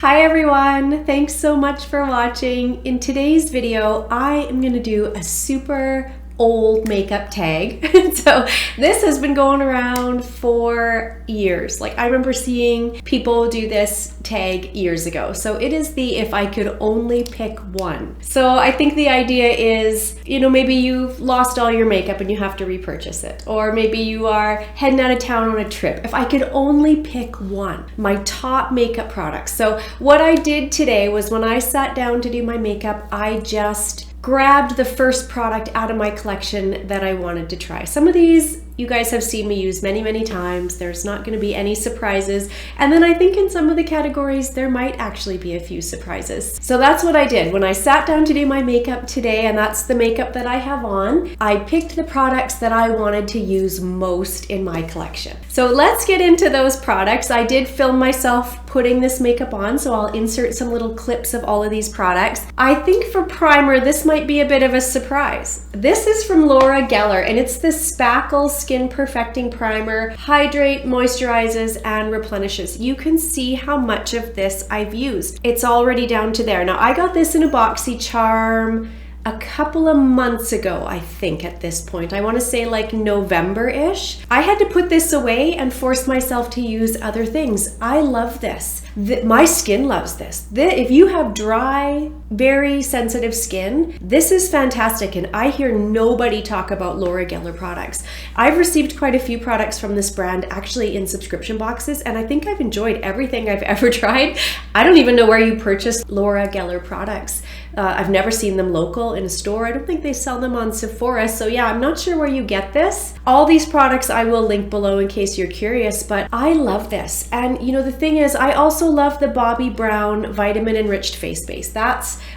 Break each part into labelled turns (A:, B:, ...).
A: Hi everyone, thanks so much for watching. In today's video, I am gonna do a super old makeup tag. So this has been going around for years. Like I remember seeing people do this tag years ago. So it is the if I could only pick one. So I think the idea is, maybe you've lost all your makeup and you have to repurchase it. Or maybe you are heading out of town on a trip. If I could only pick one, my top makeup products. So what I did today was when I sat down to do my makeup, I just grabbed the first product out of my collection that I wanted to try. Some of these you guys have seen me use many, many times. There's not going to be any surprises. And then I think in some of the categories, there might actually be a few surprises. So that's what I did. When I sat down to do my makeup today, and that's the makeup that I have on, I picked the products that I wanted to use most in my collection. So let's get into those products. I did film myself putting this makeup on, so I'll insert some little clips of all of these products. I think for primer, this might be a bit of a surprise. This is from Laura Geller, and it's the Spackle Skin Perfecting Primer. Hydrate, moisturizes, and replenishes. You can see how much of this I've used. It's already down to there. Now, I got this in a BoxyCharm a couple of months ago, I think at this point. I want to say like November-ish. I had to put this away and force myself to use other things. I love this. My skin loves this. If you have dry, very sensitive skin, this is fantastic, and I hear nobody talk about Laura Geller products. I've received quite a few products from this brand actually in subscription boxes, and I think I've enjoyed everything I've ever tried. I don't even know where you purchase Laura Geller products. I've never seen them local in a store. I don't think they sell them on Sephora, so yeah, I'm not sure where you get this. All these products I will link below in case you're curious, but I love this. And the thing is, I also love the Bobbi Brown Vitamin Enriched Face Base.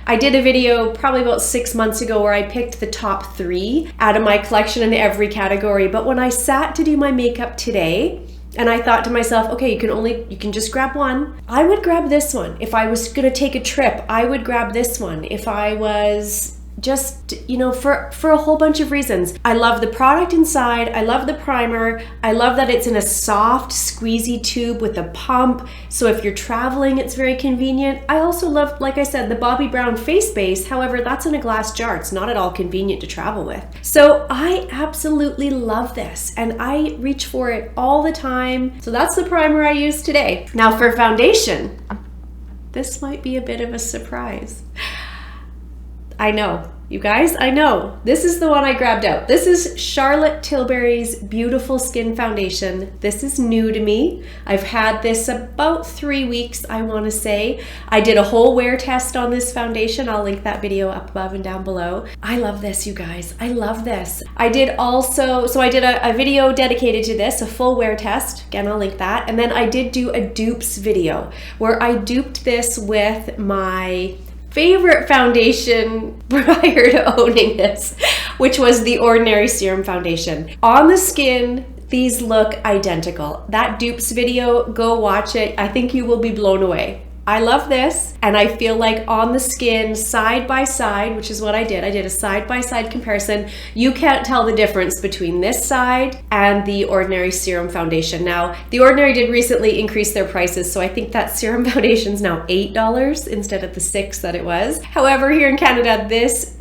A: I did a video probably about 6 months ago where I picked the top 3 out of my collection in every category, but when I sat to do my makeup today, and I thought to myself, okay, you can just grab one. I would grab this one. If I was gonna take a trip, I would grab this one. If I was just, for a whole bunch of reasons. I love the product inside. I love the primer. I love that it's in a soft, squeezy tube with a pump. So if you're traveling, it's very convenient. I also love, like I said, the Bobbi Brown face base. However, that's in a glass jar. It's not at all convenient to travel with. So I absolutely love this, and I reach for it all the time. So that's the primer I used today. Now for foundation, this might be a bit of a surprise. I know, you guys, I know. This is the one I grabbed out. This is Charlotte Tilbury's Beautiful Skin Foundation. This is new to me. I've had this about 3 weeks, I want to say. I did a whole wear test on this foundation. I'll link that video up above and down below. I love this, you guys. I love this. I did a video dedicated to this, a full wear test. Again, I'll link that. And then I did do a dupes video where I duped this with my favorite foundation prior to owning this, which was the Ordinary Serum Foundation. On the skin, these look identical. That dupes video, go watch it. I think you will be blown away. I love this, and I feel like on the skin, side by side, which is what I did. I did a side-by-side comparison. You can't tell the difference between this side and the Ordinary Serum Foundation. Now, the Ordinary did recently increase their prices, so I think that Serum Foundation is now $8 instead of the $6 that it was. However, here in Canada, this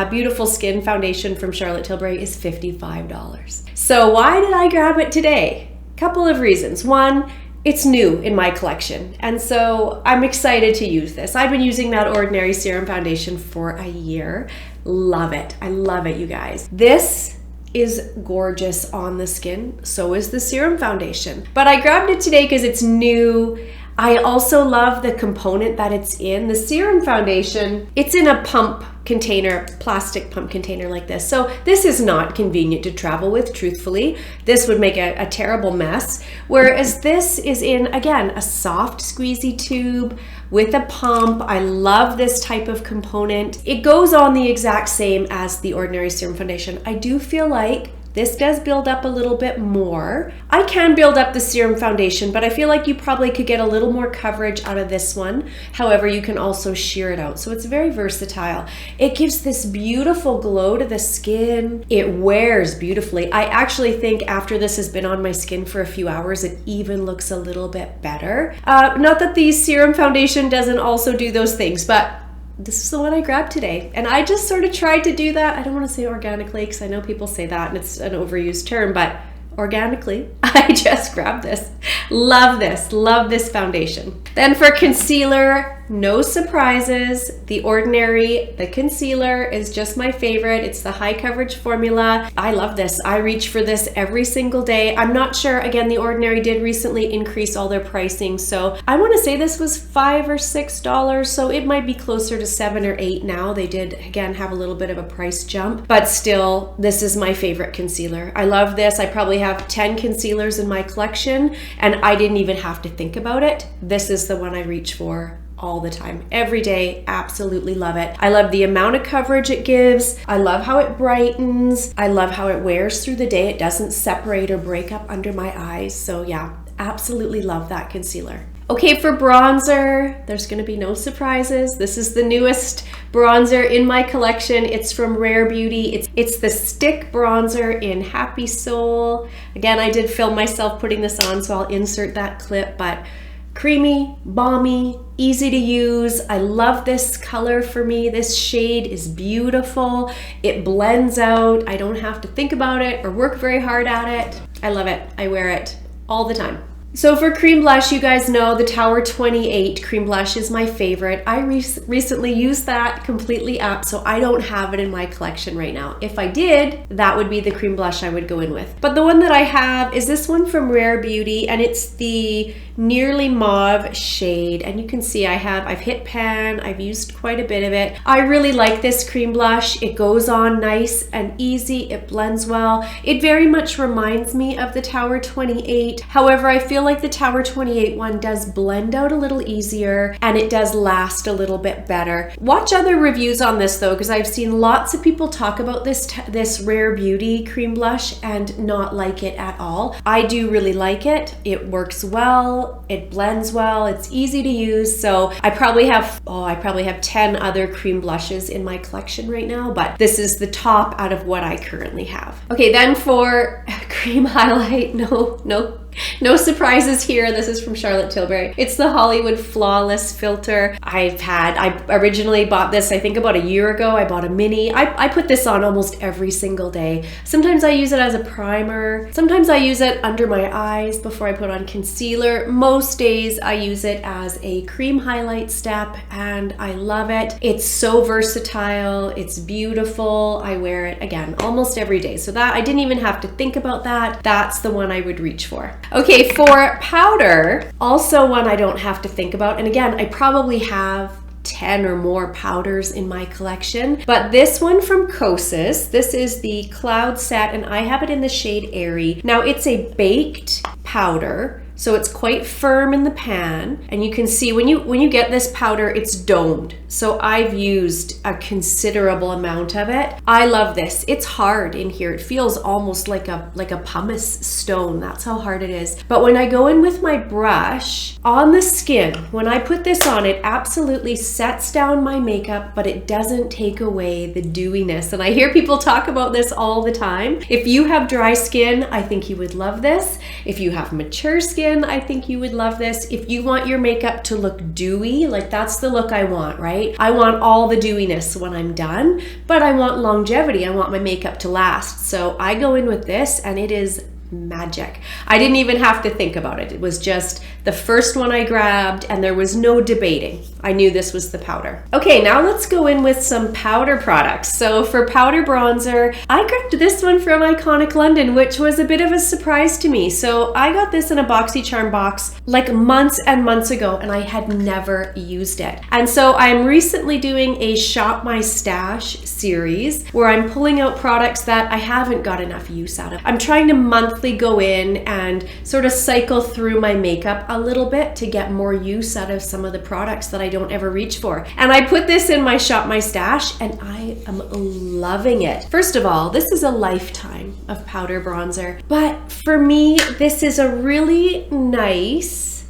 A: Beautiful Skin Foundation from Charlotte Tilbury is $55. So why did I grab it today? Couple of reasons. One, it's new in my collection, and so I'm excited to use this. I've been using that Ordinary Serum Foundation for a year. Love it. I love it, you guys. This is gorgeous on the skin. So is the Serum Foundation. But I grabbed it today because it's new. I also love the component that it's in. The Serum Foundation, it's in a pump container, plastic pump container like this. So this is not convenient to travel with, truthfully. This would make a terrible mess. Whereas this is in, again, a soft squeezy tube with a pump. I love this type of component. It goes on the exact same as the Ordinary Serum Foundation. I do feel like This does build up a little bit more. I can build up the Serum foundation, but I feel like you probably could get a little more coverage out of this one. However, you can also sheer it out. So it's very versatile. It gives this beautiful glow to the skin. It wears beautifully. I actually think after this has been on my skin for a few hours, it even looks a little bit better. Not that the Serum foundation doesn't also do those things, but this is the one I grabbed today. And I just sort of tried to do that. I don't want to say organically because I know people say that and it's an overused term, but organically, I just grabbed this. Love this foundation. Then for concealer, no surprises. The Ordinary, the concealer is just my favorite. It's the high coverage formula. I love this. I reach for this every single day. I'm not sure, again, the Ordinary did recently increase all their pricing. So I want to say this was $5 or $6. So it might be closer to $7 or $8 now. They did, again, have a little bit of a price jump, but still, this is my favorite concealer. I love this. I probably have 10 concealers in my collection and I didn't even have to think about it. This is the one I reach for all the time, every day. Absolutely love it. I love the amount of coverage it gives. I love how it brightens. I love how it wears through the day. It doesn't separate or break up under my eyes. So yeah, absolutely love that concealer. Okay, for bronzer, there's going to be no surprises. This is the newest bronzer in my collection. It's from Rare Beauty. It's the stick bronzer in Happy Soul. Again, I did film myself putting this on, so I'll insert that clip, but creamy, balmy, easy to use. I love this color for me. This shade is beautiful. It blends out. I don't have to think about it or work very hard at it. I love it. I wear it all the time. So for cream blush, you guys know the Tower 28 cream blush is my favorite. I recently used that completely up, so I don't have it in my collection right now. If I did, that would be the cream blush I would go in with. But the one that I have is this one from Rare Beauty, and it's the Nearly Mauve shade. And you can see I've hit pan, I've used quite a bit of it. I really like this cream blush. It goes on nice and easy. It blends well. It very much reminds me of the Tower 28. However, I feel like the Tower 28 one does blend out a little easier and it does last a little bit better. Watch other reviews on this though, because I've seen lots of people talk about this Rare Beauty cream blush and not like it at all. I do really like it. It works well, it blends well, it's easy to use. So I probably have 10 other cream blushes in my collection right now, but this is the top out of what I currently have. Okay, then for cream highlight, no surprises here. This is from Charlotte Tilbury. It's the Hollywood Flawless filter. I originally bought this, I think about a year ago. I bought a mini. I put this on almost every single day. Sometimes I use it as a primer. Sometimes I use it under my eyes before I put on concealer. Most days I use it as a cream highlight step and I love it. It's so versatile. It's beautiful. I wear it again almost every day. So that I didn't even have to think about that. That's the one I would reach for. Okay, for powder, also one I don't have to think about. And again, I probably have 10 or more powders in my collection, but this one from Kosas, this is the Cloud Set and I have it in the shade Airy. Now it's a baked powder, so it's quite firm in the pan, and you can see when you get this powder, it's domed. So I've used a considerable amount of it. I love this. It's hard in here. It feels almost like a pumice stone. That's how hard it is. But when I go in with my brush on the skin, when I put this on, it absolutely sets down my makeup, but it doesn't take away the dewiness. And I hear people talk about this all the time. If you have dry skin, I think you would love this. If you have mature skin, I think you would love this. If you want your makeup to look dewy, like that's the look I want, right? I want all the dewiness when I'm done, but I want longevity. I want my makeup to last. So I go in with this and it is magic. I didn't even have to think about it. It was just the first one I grabbed and there was no debating. I knew this was the powder. Okay, now let's go in with some powder products. So for powder bronzer, I grabbed this one from Iconic London, which was a bit of a surprise to me. So I got this in a BoxyCharm box like months and months ago and I had never used it. And so I'm recently doing a Shop My Stash series where I'm pulling out products that I haven't got enough use out of. I'm trying to monthly go in and sort of cycle through my makeup a little bit to get more use out of some of the products that I don't ever reach for. And I put this in my Shop My Stash and I am loving it. First of all, this is a lifetime of powder bronzer. But for me, this is a really nice,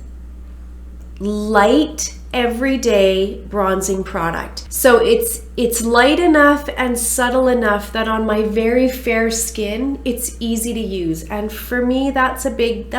A: light, everyday bronzing product. So it's light enough and subtle enough that on my very fair skin, it's easy to use. And for me, that's a big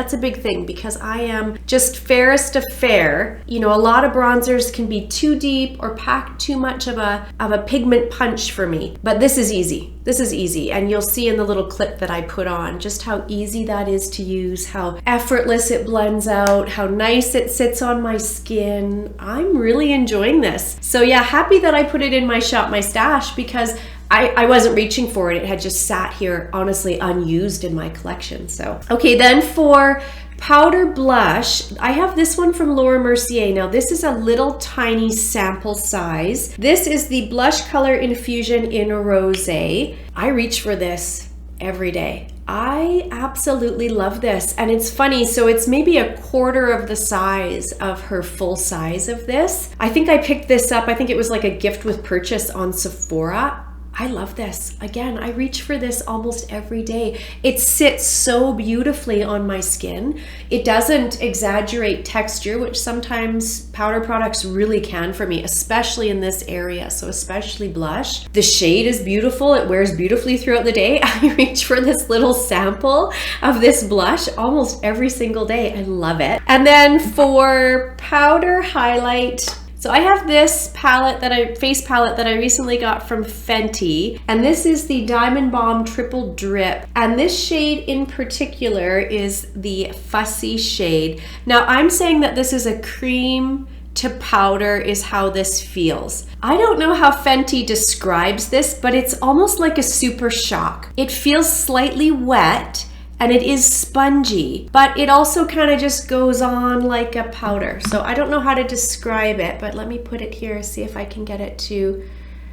A: thing, because I am just fairest of fair. You know, a lot of bronzers can be too deep or pack too much of a pigment punch for me. But this is easy. This is easy. And you'll see in the little clip that I put on just how easy that is to use, how effortless it blends out, how nice it sits on my skin. I'm really enjoying this. So yeah, happy that I put it in my shop, my stash, because I wasn't reaching for it. It had just sat here, honestly, unused in my collection. So, okay, then for powder blush, I have this one from Laura Mercier. Now, this is a little tiny sample size. This is the Blush Color Infusion in Rosé. I reach for this every day. I absolutely love this. And it's funny, so it's maybe a quarter of the size of her full size of this. I think I picked this up, I think it was like a gift with purchase on Sephora. I love this. Again, I reach for this almost every day. It sits so beautifully on my skin. It doesn't exaggerate texture, which sometimes powder products really can for me, especially in this area, so especially blush. The shade is beautiful. It wears beautifully throughout the day. I reach for this little sample of this blush almost every single day. I love it. And then for powder highlight, so I have this face palette that I recently got from Fenty, and this is the Diamond Bomb Triple Drip. And this shade in particular is the Fussy shade. Now I'm saying that this is a cream to powder is how this feels. I don't know how Fenty describes this, but it's almost like a super shock. It feels slightly wet, and it is spongy, but it also kind of just goes on like a powder. So I don't know how to describe it, but let me put it here, see if I can get it to,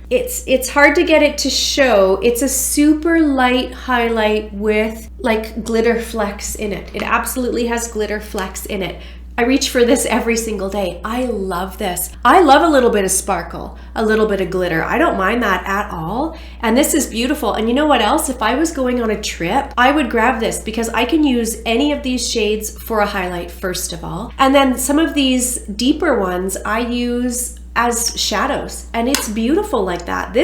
A: it's hard to get it to show. It's a super light highlight with like glitter flecks in it. It absolutely has glitter flecks in it. I reach for this every single day. I love this. I love a little bit of sparkle, a little bit of glitter. I don't mind that at all. And this is beautiful. And you know what else? If I was going on a trip, I would grab this because I can use any of these shades for a highlight, first of all. And then some of these deeper ones I use as shadows, and it's beautiful like that.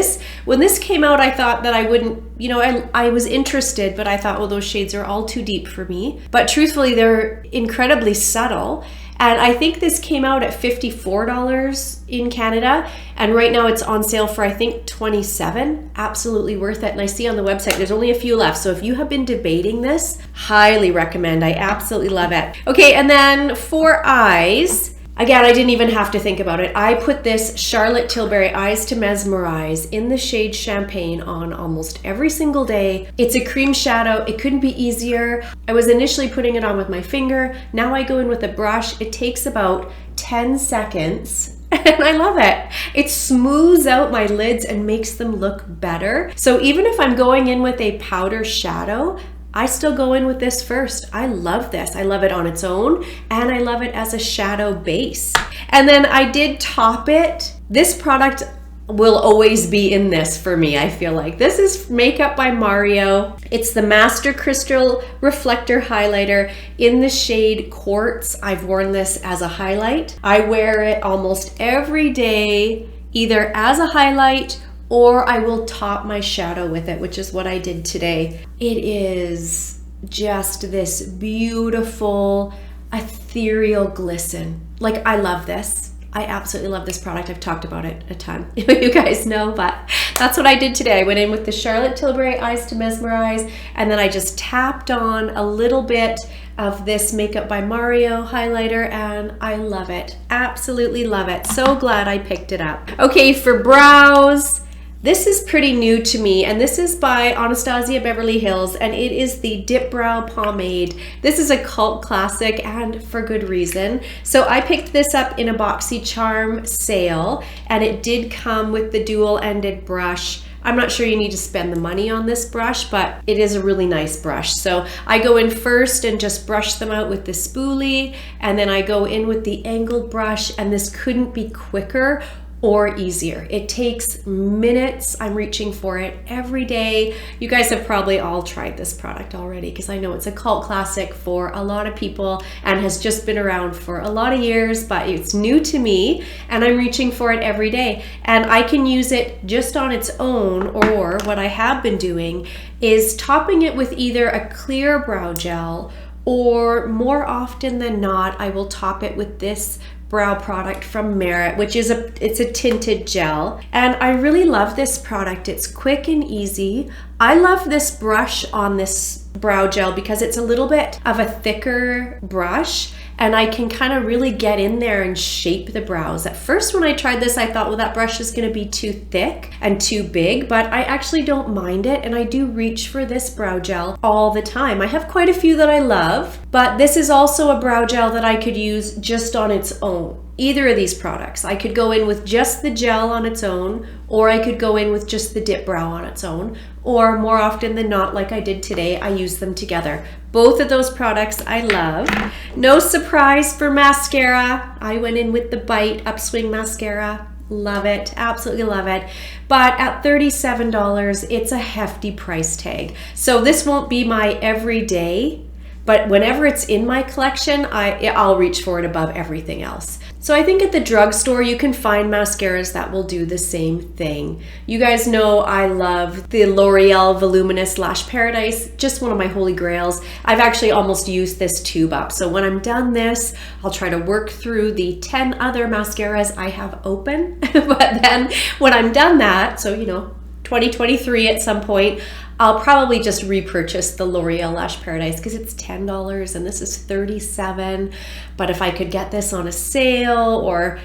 A: When this came out, I thought that I wouldn't, you know, I was interested, but I thought, well, those shades are all too deep for me. But truthfully, they're incredibly subtle. And I think this came out at $54 in Canada. And right now it's on sale for, I think, $27. Absolutely worth it. And I see on the website, there's only a few left. So if you have been debating this, highly recommend. I absolutely love it. Okay, and then for eyes, again, I didn't even have to think about it. I put this Charlotte Tilbury Eyes to Mesmerize in the shade Champagne on almost every single day. It's a cream shadow. It couldn't be easier. I was initially putting it on with my finger. Now I go in with a brush. It takes about 10 seconds. And I love it. It smooths out my lids and makes them look better. So even if I'm going in with a powder shadow, I still go in with this first. I love this. I love it on its own, and I love it as a shadow base. And then I did top it. This product will always be in this for me, I feel like. This is Makeup by Mario. It's the Master Crystal Reflector Highlighter in the shade Quartz. I've worn this as a highlight. I wear it almost every day, either as a highlight or I will top my shadow with it, which is what I did today. It is just this beautiful, ethereal glisten. Like, I love this. I absolutely love this product. I've talked about it a ton. You guys know, but that's what I did today. I went in with the Charlotte Tilbury Eyes to Mesmerize, and then I just tapped on a little bit of this Makeup by Mario highlighter, and I love it. Absolutely love it. So glad I picked it up. Okay, for brows, this is pretty new to me, and this is by Anastasia Beverly Hills, and it is the Dip Brow Pomade. This is a cult classic, and for good reason. So I picked this up in a BoxyCharm sale, and it did come with the dual-ended brush. I'm not sure you need to spend the money on this brush, but it is a really nice brush. So I go in first and just brush them out with the spoolie, and then I go in with the angled brush, and this couldn't be quicker. or easier. It takes minutes. I'm reaching for it every day. You guys have probably all tried this product already because I know it's a cult classic for a lot of people and has just been around for a lot of years, but it's new to me and I'm reaching for it every day. And I can use it just on its own, or what I have been doing is topping it with either a clear brow gel, or more often than not, I will top it with this brow product from Merit, which is it's a tinted gel. And I really love this product. It's quick and easy. I love this brush on this brow gel because it's a little bit of a thicker brush and I can kind of really get in there and shape the brows. At first when I tried this, I thought, well, that brush is gonna be too thick and too big, but I actually don't mind it, and I do reach for this brow gel all the time. I have quite a few that I love, but this is also a brow gel that I could use just on its own. Either of these products. I could go in with just the gel on its own, or I could go in with just the dip brow on its own, or more often than not, like I did today, I use them together. Both of those products I love. No surprise for mascara. I went in with the Bite Upswing Mascara. Love it, absolutely love it. But at $37, it's a hefty price tag. So this won't be my everyday, but whenever it's in my collection, I'll reach for it above everything else. So I think at the drugstore, you can find mascaras that will do the same thing. You guys know I love the L'Oreal Voluminous Lash Paradise, just one of my holy grails. I've actually almost used this tube up. So when I'm done this, I'll try to work through the 10 other mascaras I have open. But then when I'm done that, so 2023 at some point, I'll probably just repurchase the L'Oreal Lash Paradise because it's $10 and this is $37. But if I could get this on a sale, or,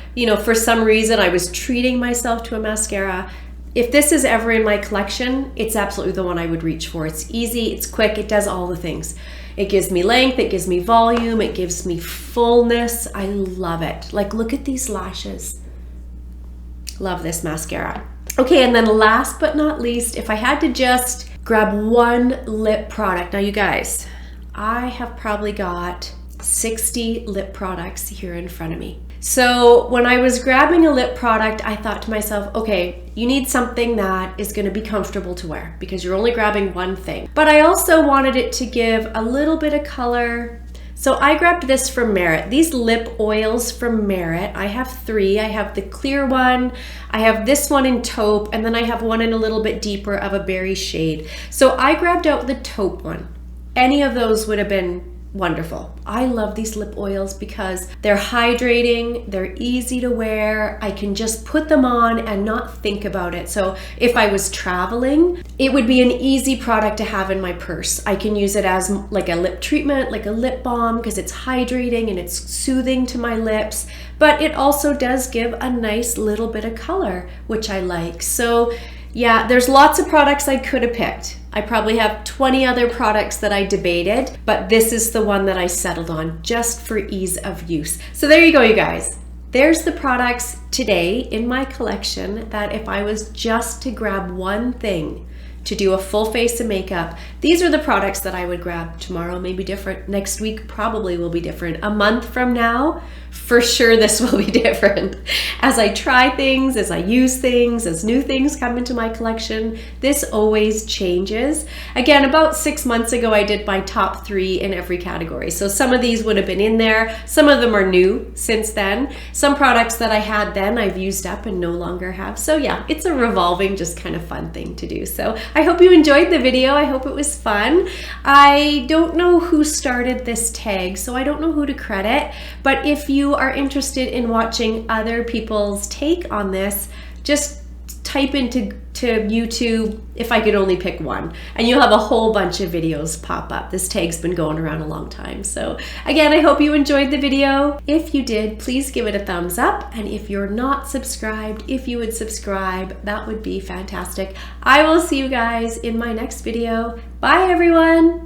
A: for some reason I was treating myself to a mascara, if this is ever in my collection, it's absolutely the one I would reach for. It's easy, it's quick, it does all the things. It gives me length, it gives me volume, it gives me fullness. I love it. Like, look at these lashes. Love this mascara. Okay, and then last but not least, if I had to just grab one lip product. Now you guys, I have probably got 60 lip products here in front of me. So when I was grabbing a lip product, I thought to myself, okay, you need something that is gonna be comfortable to wear because you're only grabbing one thing. But I also wanted it to give a little bit of color. So I grabbed this from Merit. These lip oils from Merit, I have 3. I have the clear one, I have this one in taupe, and then I have one in a little bit deeper of a berry shade. So I grabbed out the taupe one. Any of those would have been wonderful. I love these lip oils because they're hydrating, they're easy to wear. I can just put them on and not think about it. So if I was traveling, it would be an easy product to have in my purse. I can use it as like a lip treatment, like a lip balm, because it's hydrating and it's soothing to my lips, but it also does give a nice little bit of color, which I like. So yeah, there's lots of products I could have picked. I probably have 20 other products that I debated, but this is the one that I settled on just for ease of use. So there you go, you guys. There's the products today in my collection that if I was just to grab one thing to do a full face of makeup, these are the products that I would grab. Tomorrow may be different. Next week probably will be different. A month from now, for sure this will be different. As I try things, as I use things, as new things come into my collection, this always changes. Again, about 6 months ago, I did my top 3 in every category. So some of these would have been in there. Some of them are new since then. Some products that I had then I've used up and no longer have. So yeah, it's a revolving, just kind of fun thing to do. So I hope you enjoyed the video. I hope it was fun. I don't know who started this tag, so I don't know who to credit, but if you are interested in watching other people's take on this, just type into YouTube, if I could only pick one, and you'll have a whole bunch of videos pop up. This tag's been going around a long time. So again, I hope you enjoyed the video. If you did, please give it a thumbs up. And if you're not subscribed, if you would subscribe, that would be fantastic. I will see you guys in my next video. Bye everyone.